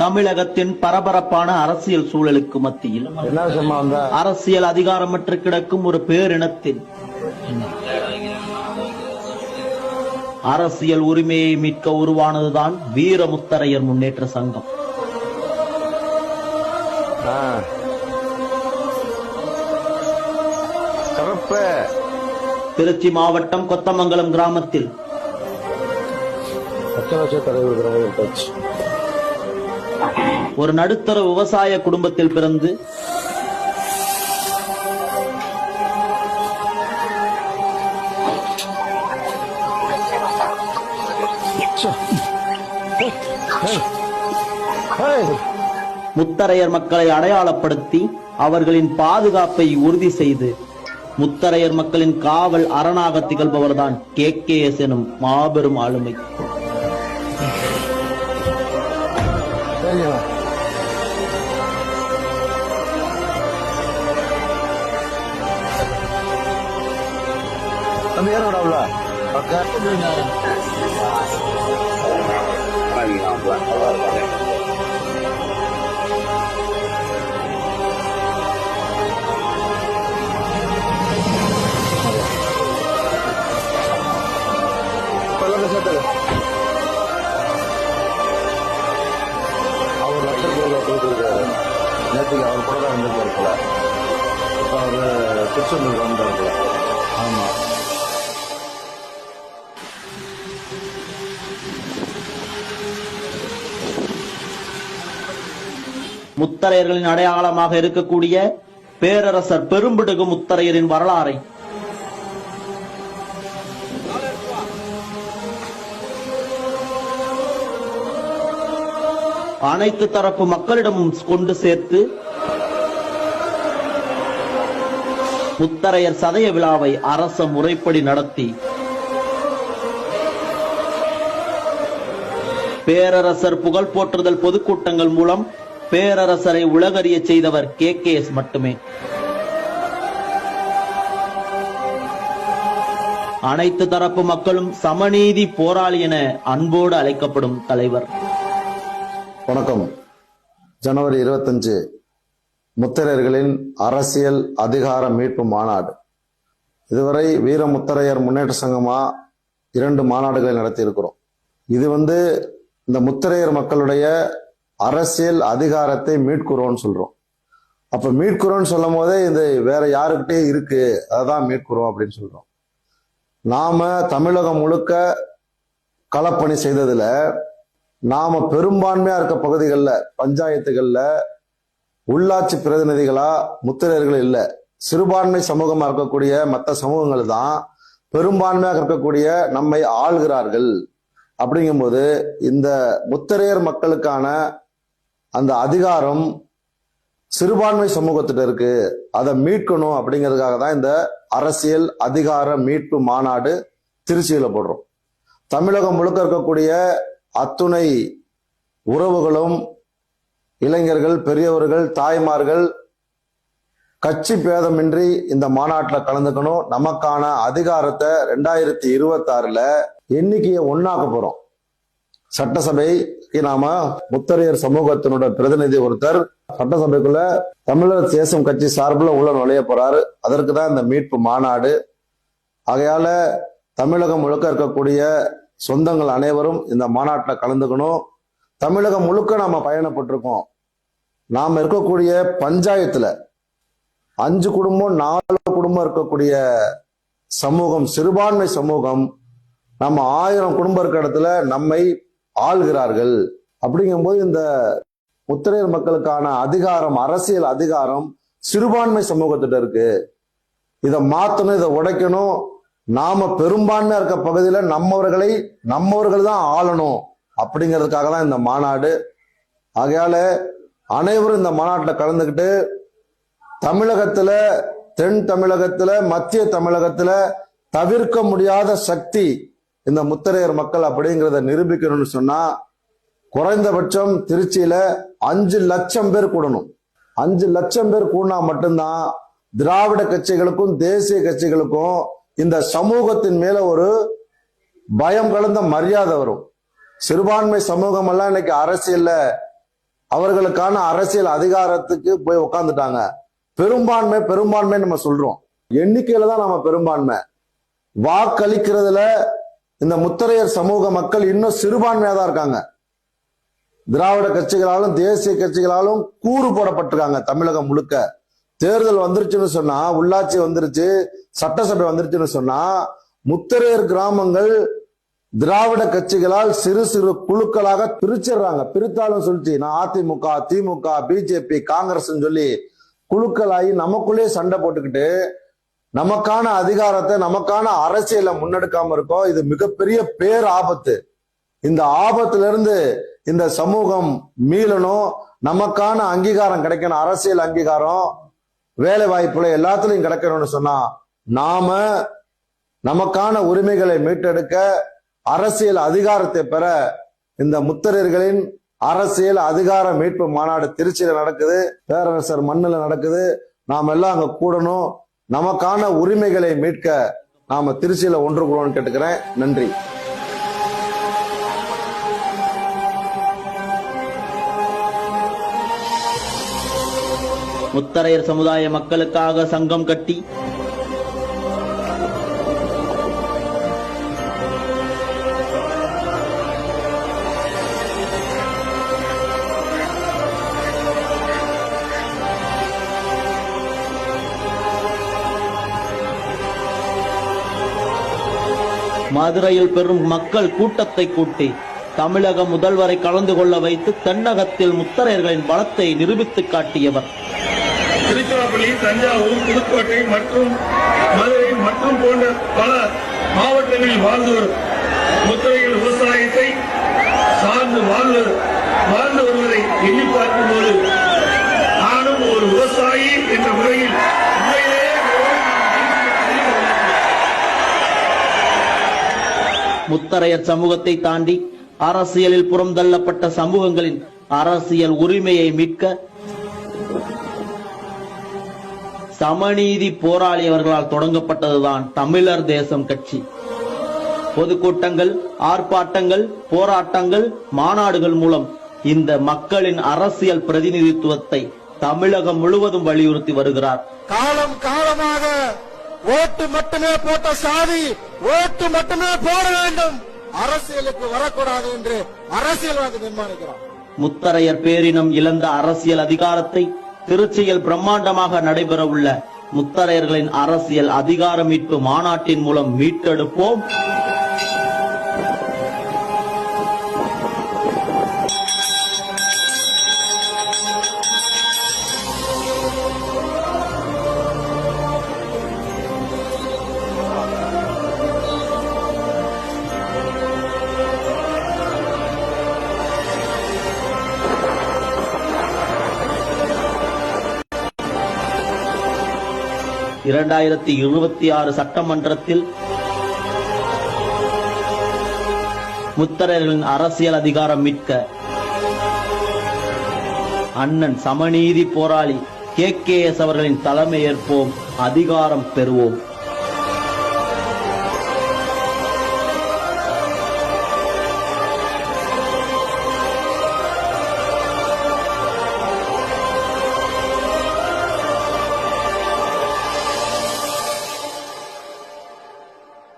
தமிழகத்தின் பரபரப்பான அரசியல் சூழலுக்கு மத்தியில் அரசியல் அதிகாரமற்று கிடக்கும் ஒரு பேரினத்தின் அரசியல் உரிமையை மீட்க உருவானதுதான் வீரமுத்தரையர் முன்னேற்ற சங்கம். திருச்சி மாவட்டம் கொத்தமங்கலம் கிராமத்தில் ஒரு நடுத்தர விவசாய குடும்பத்தில் பிறந்து முத்தரையர் மக்களை அடையாளப்படுத்தி அவர்களின் பாதுகாப்பை உறுதி செய்து முத்தரையர் மக்களின் காவல் அரணாக திகழ்பவர்தான் KKS எனும் மாபெரும் ஆளுமை. நேற்றுக்கு அவர் கூட தான் இருந்திருக்கல. இப்போ அவர் திருச்செந்தூர் வந்தாருல. ஆமா, முத்தரையர்களின் அடையாளமாக இருக்கக்கூடிய பேரரசர் பெரும்பிடுகு முத்தரையரின் வரலாறை அனைத்து தரப்பு மக்களிடமும் கொண்டு சேர்த்து முத்தரையர் சதய விழாவை அரச முறைப்படி நடத்தி பேரரசர் புகழ் போற்றுதல் பொதுக்கூட்டங்கள் மூலம் பேரரசரை உலகறிய செய்தவர் KKS மட்டுமே. அனைத்து தரப்பு மக்களும் சமநீதி போராளி என அன்போடு அழைக்கப்படும் தலைவர். வணக்கம். ஜனவரி 25 முத்தரையர்களின் அரசியல் அதிகார மீட்பு மாநாடு. இதுவரை வீர முத்தரையர் முன்னேற்ற சங்கமா 2 மாநாடுகளை நடத்தி இருக்கிறோம். இது இந்த முத்தரையர் மக்களுடைய அரசியல் அதிகாரத்தை மீட்குறோம்னு சொல்றோம். அப்ப மீட்குறோம்னு சொல்லும் போதே இது வேற யாருக்கிட்டே இருக்கு, அதான் மீட்குறோம் அப்படின்னு சொல்றோம். நாம தமிழகம் முழுக்க களப்பணி செய்ததுல நாம பெரும்பான்மையா இருக்க பகுதிகளில் பஞ்சாயத்துகள்ல உள்ளாட்சி பிரதிநிதிகளா முத்தரையர்கள் இல்ல, சிறுபான்மை சமூகமா இருக்கக்கூடிய மற்ற சமூகங்கள் தான் பெரும்பான்மையாக இருக்கக்கூடிய நம்மை ஆள்கிறார்கள். அப்படிங்கும்போது இந்த முத்தரையர் மக்களுக்கான அந்த அதிகாரம் சிறுபான்மை சமூகத்திட்ட இருக்கு, அதை மீட்கணும். அப்படிங்கிறதுக்காக தான் இந்த அரசியல் அதிகார மீட்பு மாநாடு திருச்சியில போடுறோம். தமிழகம் முழுக்க இருக்கக்கூடிய அத்துணை உறவுகளும் இளைஞர்கள், பெரியவர்கள், தாய்மார்கள் கட்சி பேதமின்றி இந்த மாநாட்டில் கலந்துக்கணும். நமக்கான அதிகாரத்தை 2026ல எண்ணிக்கையை ஒன்னாக்க போறோம். சட்டசபைக்கு நாம முத்தரையர் சமூகத்தினோட பிரதிநிதி ஒருத்தர் சட்டசபைக்குள்ள தமிழர் தேசம் கட்சி சார்பில் உள்ள நுழைய போறாரு. அதற்கு தான் இந்த மீட்பு மாநாடு. ஆகையால தமிழகம் முழுக்க இருக்கக்கூடிய சொந்தங்கள் அனைவரும் இந்த மாநாட்டில் கலந்துக்கணும். தமிழகம் முழுக்க நாம பயணப்பட்டிருக்கோம். நாம இருக்கக்கூடிய பஞ்சாயத்துல 5 குடும்பம் 4 குடும்பம் இருக்கக்கூடிய சமூகம், சிறுபான்மை சமூகம், நம்ம 1000 குடும்பம் இருக்க இடத்துல நம்மை ஆள்கிறார்கள். அப்படிங்கும்போது இந்த முத்தரையர் மக்களுக்கான அதிகாரம், அரசியல் அதிகாரம் சிறுபான்மை சமூகத்திட்ட இருக்கு. இதை மாத்தணும், இதை உடைக்கணும். நாம பெரும்பான்மையா இருக்க பகுதியில நம்மவர்கள் தான் ஆளணும். அப்படிங்கிறதுக்காக தான் இந்த மாநாடு. ஆகையால அனைவரும் இந்த மாநாட்டில் கலந்துக்கிட்டு தமிழகத்துல, தென் தமிழகத்துல, மத்திய தமிழகத்துல தவிர்க்க முடியாத சக்தி இந்த முத்தரையர் மக்கள் அப்படிங்கிறத நிரூபிக்கணும்னு சொன்னா குறைந்தபட்சம் திருச்சியில 5 லட்சம் பேர் கூடணும். 5 லட்சம் பேர் கூடினா மட்டும்தான் திராவிட கட்சிகளுக்கும் தேசிய கட்சிகளுக்கும் இந்த சமூகத்தின் மேல ஒரு பயம் கலந்த மரியாதை வரும். சிறுபான்மை சமூகம் எல்லாம் இன்னைக்கு அரசியல்ல அவர்களுக்கான அரசியல் அதிகாரத்துக்கு போய் உட்கார்ந்துட்டாங்க. பெரும்பான்மை நம்ம சொல்றோம், எண்ணிக்கையில தான் நம்ம பெரும்பான்மை. வாக்களிக்கிறதுல இந்த முத்தரையர் சமூக மக்கள் இன்னும் சிறுபான்மையா தான் இருக்காங்க. திராவிட கட்சிகளாலும் தேசிய கட்சிகளாலும் கூறு போடப்பட்டிருக்காங்க. தமிழகம் முழுக்க தேர்தல் வந்துருச்சுன்னு சொன்னா, உள்ளாட்சி வந்துருச்சு, சட்டசபை வந்துருச்சுன்னு சொன்னா, முத்தரையர் கிராமங்கள் திராவிட கட்சிகளால் சிறு சிறு குழுக்களாக பிரிச்சிடுறாங்க. பிரித்தாலும் சொல்லிச்சு, நான் அதிமுக, திமுக, பிஜேபி, காங்கிரஸ் சொல்லி குழுக்களாகி நமக்குள்ளே சண்டை போட்டுக்கிட்டு நமக்கான அதிகாரத்தை, நமக்கான அரசியலை முன்னெடுக்காம இருக்கோம். இது மிகப்பெரிய பேர் ஆபத்து. இந்த ஆபத்திலிருந்து இந்த சமூகம் மீளணும், நமக்கான அங்கீகாரம் கிடைக்கணும், அரசியல் அங்கீகாரம், வேலை வாய்ப்புல எல்லாத்துலயும் கிடைக்கணும்னு சொன்னா, நாம நமக்கான உரிமைகளை மீட்டெடுக்க, அரசியல் அதிகாரத்தை பெற இந்த முத்தரையர்களின் அரசியல் அதிகார மீட்பு மாநாடு திருச்சியில நடக்குது, பேரரசர் மண்ணில் நடக்குது. நாம் எல்லாம் அங்க கூடணும், நமக்கான உரிமைகளை மீட்க நாம திருச்சியில ஒன்று கூடணும்னு கேட்டுக்கிறேன். நன்றி. முத்தரையர் சமுதாய மக்களுக்காக சங்கம் கட்டி மதுரையில் பெரும் மக்கள் கூட்டத்தை கூட்டி தமிழக முதல்வரை கலந்து கொள்ள வைத்து தென்னகத்தில் முத்தரையர்களின் பலத்தை நிரூபித்து காட்டியவர். திருச்சிராப்பள்ளி, தஞ்சாவூர், புதுக்கோட்டை மற்றும் மதுரை மற்றும் போன்ற பல மாவட்டங்களில் வாழ்ந்து வரும் முத்தரையர்கள் விவசாயத்தை சார்ந்து வாழ்ந்து வருவதை எண்ணி பார்க்கும்போது நானும் ஒரு விவசாயி என்ற முறையில் முத்தரையர் சமூகத்தை தாண்டி அரசியலில் புறந்தள்ளப்பட்ட சமூகங்களின் அரசியல் உரிமையை மீட்க சமநீதி போராளி அவர்களால் தொடங்கப்பட்டதுதான் தமிழர் தேசம் கட்சி. பொதுக்கூட்டங்கள், ஆர்ப்பாட்டங்கள், போராட்டங்கள், மாநாடுகள் மூலம் இந்த மக்களின் அரசியல் பிரதிநிதித்துவத்தை தமிழகம் முழுவதும் வலியுறுத்தி வருகிறார். காலம் காலமாக ஓட்டு மட்டுமே போட்ட சாதி ஓட்டு மட்டுமே போட வேண்டும், அரசியலுக்கு வரக்கூடாது என்று அரசியல்வாதி தீர்மானிக்கிறார். முத்தரையர் பேரினம் இழந்த அரசியல் அதிகாரத்தை திருச்சியில் பிரம்மாண்டமாக நடைபெற உள்ள முத்தரையர்களின் அரசியல் அதிகார மீட்பு மாநாட்டின் மூலம் மீட்டெடுப்போம். இரண்டாயிரத்தி 26 சட்டமன்றத்தில் முத்தரையர்களின் அரசியல் அதிகாரம் மீட்க அண்ணன் சமநீதி போராளி KKS அவர்களின் தலைமை ஏற்போம், அதிகாரம் பெறுவோம்.